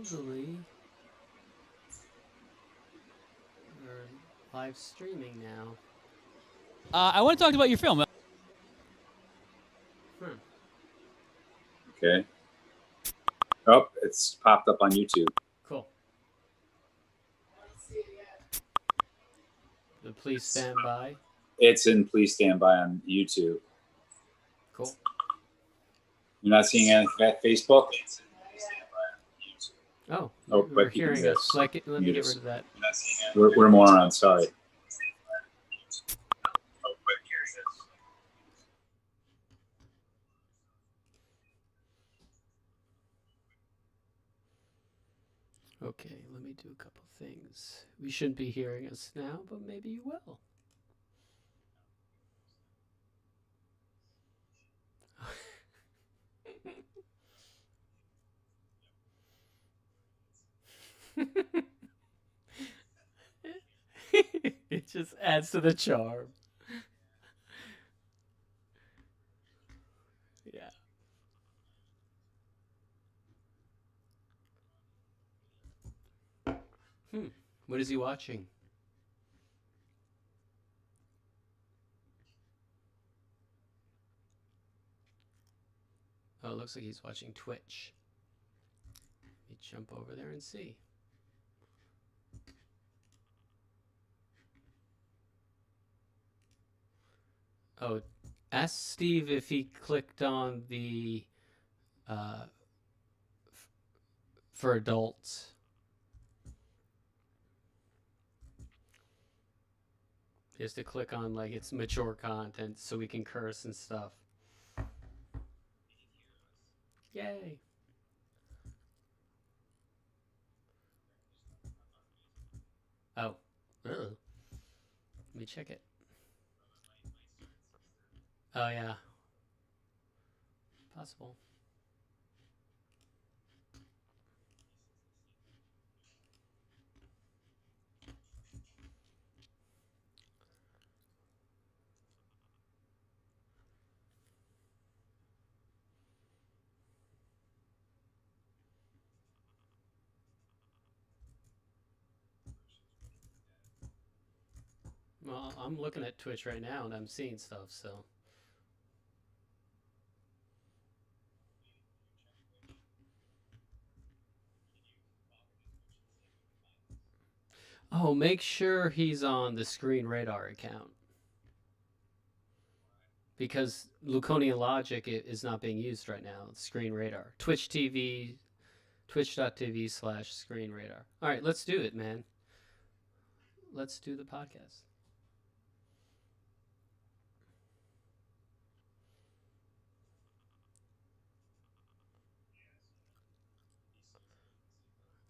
supposedly we're live streaming now. I want to talk about your film. Okay. Oh, it's popped up on YouTube. Cool. Please stand by. It's in Please Stand By on YouTube. Cool. You're not seeing anything at Facebook? Oh, Oh, we're but you hearing can us. Let me mute get us. rid of that. We're morons, sorry. Okay, let me do a couple things. We shouldn't be hearing us now, but maybe you will. It just adds to the charm. Yeah. What is he watching? Oh, it looks like he's watching Twitch. Let me jump over there and see. Oh, ask Steve if he clicked on the for adults. He has to click on like it's mature content so we can curse and stuff. Yay. Oh. Let me check it. Oh, yeah. Possible. Well, I'm looking at Twitch right now and I'm seeing stuff, so. Oh, make sure he's on the Screen Radar account. Because Luconian Logic is not being used right now. It's Screen Radar. Twitch TV, twitch.tv/Screen Radar. All right, let's do it, man. Let's do the podcast.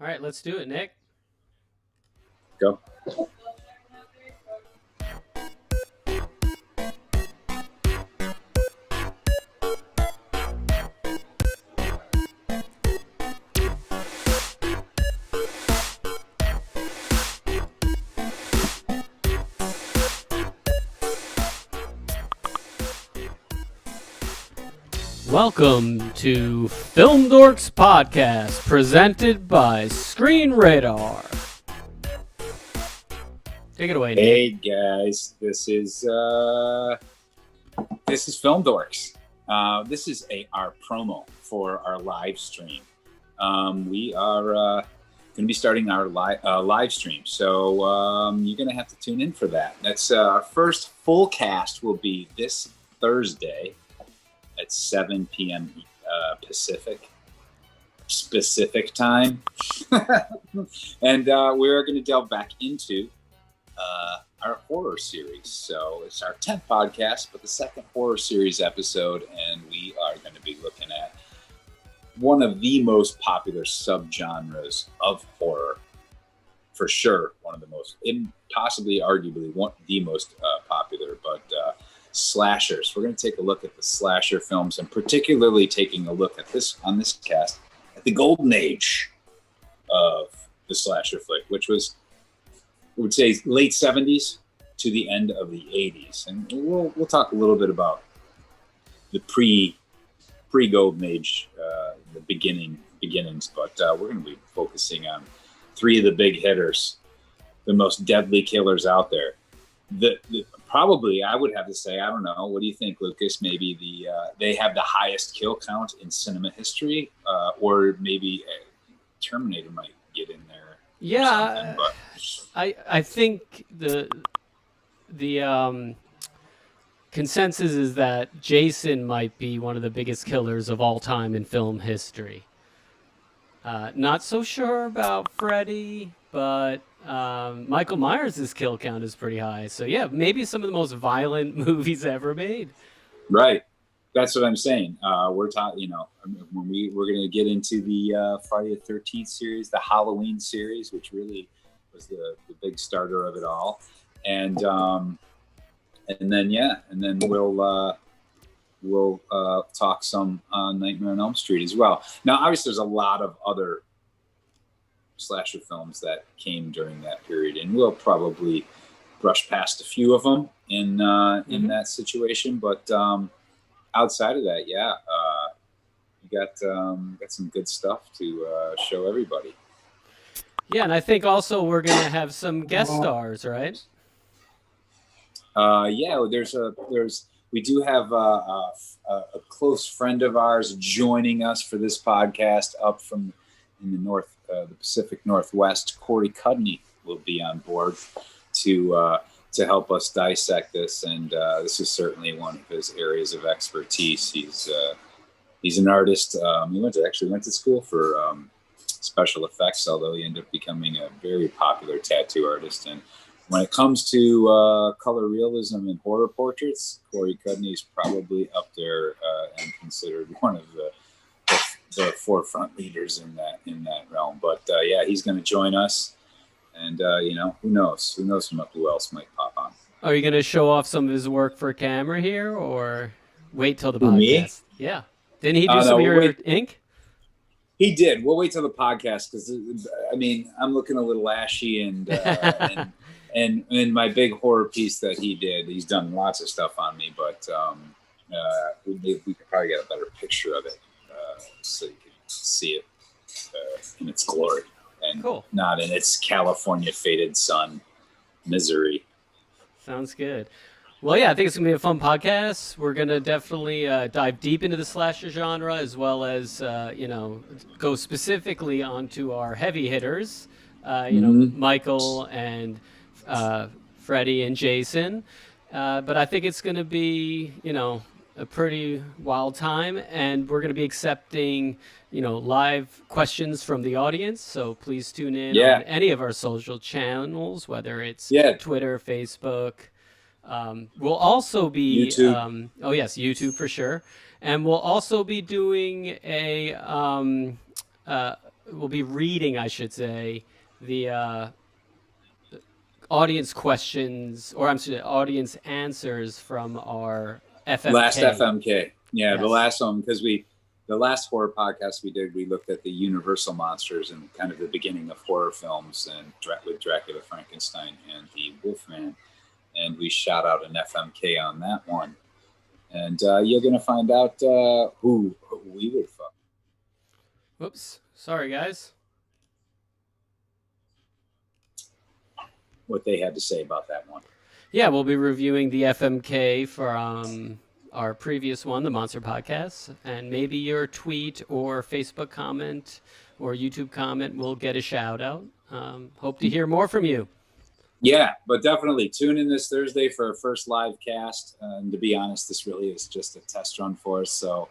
All right, let's do it, Nick. Go. Welcome to FilmDorks Podcast, presented by Screen Radar. Take it away, Nick. Hey guys, this is FilmDorks. This is our promo for our live stream. We are going to be starting our live stream, so you're going to have to tune in for that. That's our first full cast will be this Thursday at 7 p.m. Pacific time, and we're going to delve back into our horror series. So it's our 10th podcast, but the second horror series episode, and we are going to be looking at one of the most popular subgenres of horror, for sure. One of the most, possibly arguably the most popular, but slashers. We're going to take a look at the slasher films, and particularly taking a look at on this cast at the golden age of the slasher flick, which was, I would say, late 70s to the end of the 80s. And we'll talk a little bit about the pre-golden age, the beginning beginnings, but we're going to be focusing on 3 of the big hitters, the most deadly killers out there. Probably, I would have to say, I don't know. What do you think, Lucas? Maybe they have the highest kill count in cinema history, or maybe Terminator might get in there. Yeah, I think the consensus is that Jason might be one of the biggest killers of all time in film history. Not so sure about Freddy, but Michael Myers' kill count is pretty high. So yeah, maybe some of the most violent movies ever made. Right. That's what I'm saying. We're talking, when we're going to get into the Friday the 13th series, the Halloween series, which really was the big starter of it all. And then we'll talk some Nightmare on Elm Street as well. Now, obviously, there's a lot of other slasher films that came during that period, and we'll probably brush past a few of them in that situation. But outside of that, we got some good stuff to show everybody. Yeah, and I think also we're gonna have some guest stars, right? We do have a close friend of ours joining us for this podcast up from in the Pacific Northwest. Corey Cudney will be on board to help us dissect this, and this is certainly one of his areas of expertise. He's an artist. He went to school for special effects, although he ended up becoming a very popular tattoo artist. And when it comes to color realism and horror portraits, Corey Cudney is probably up there and considered one of the forefront leaders in that realm. But he's going to join us, and who knows who else might pop on. Are you going to show off some of his work for camera here, or wait till the podcast? Me? Yeah, didn't he do some of your ink? He did. We'll wait till the podcast because I'm looking a little ashy and my big horror piece that he did. He's done lots of stuff on me, but we could probably get a better picture of it so you can see it in its glory and not in its California faded sun misery. Sounds good. Well, yeah, I think it's going to be a fun podcast. We're going to definitely dive deep into the slasher genre, as well as, go specifically onto our heavy hitters, Michael and Freddy and Jason. But I think it's going to be, a pretty wild time, and we're going to be accepting, live questions from the audience. So please tune in on any of our social channels, whether it's Twitter, Facebook. We'll also be YouTube. YouTube for sure, and we'll also be doing we'll be reading, I should say, the audience questions, or audience answers from our FMK. Last FMK, yes. The last one, because the last horror podcast we did, we looked at the Universal monsters and kind of the beginning of horror films, and with Dracula, Frankenstein, and the Wolfman. And we shot out an FMK on that one. And you're going to find out who we would fuck. Whoops. Sorry, guys. What they had to say about that one. Yeah, we'll be reviewing the FMK from our previous one, the Monster Podcast. And maybe your tweet or Facebook comment or YouTube comment will get a shout out. Hope to hear more from you. Yeah, but definitely tune in this Thursday for our first live cast. And to be honest, this really is just a test run for us. So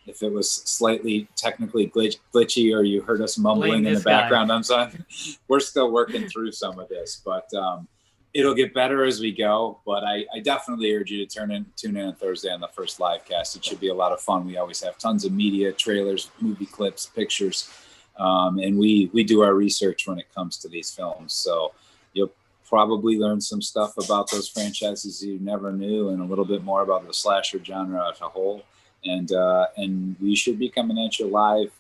if it was slightly technically glitchy or you heard us mumbling in the background, I'm sorry. We're still working through some of this, but it'll get better as we go. But I definitely urge you to tune in on Thursday on the first live cast. It should be a lot of fun. We always have tons of media, trailers, movie clips, pictures, and we do our research when it comes to these films. So you'll probably learn some stuff about those franchises you never knew, and a little bit more about the slasher genre as a whole. And we should be coming at you live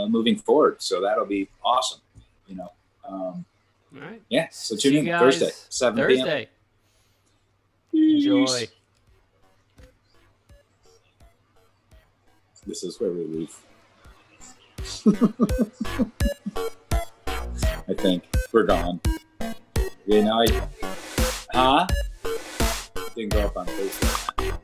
moving forward. So that'll be awesome. All right. Yeah. So tune in Thursday, 7 p.m. Enjoy. This is where we leave. I think we're gone. Huh? Didn't go up on Facebook.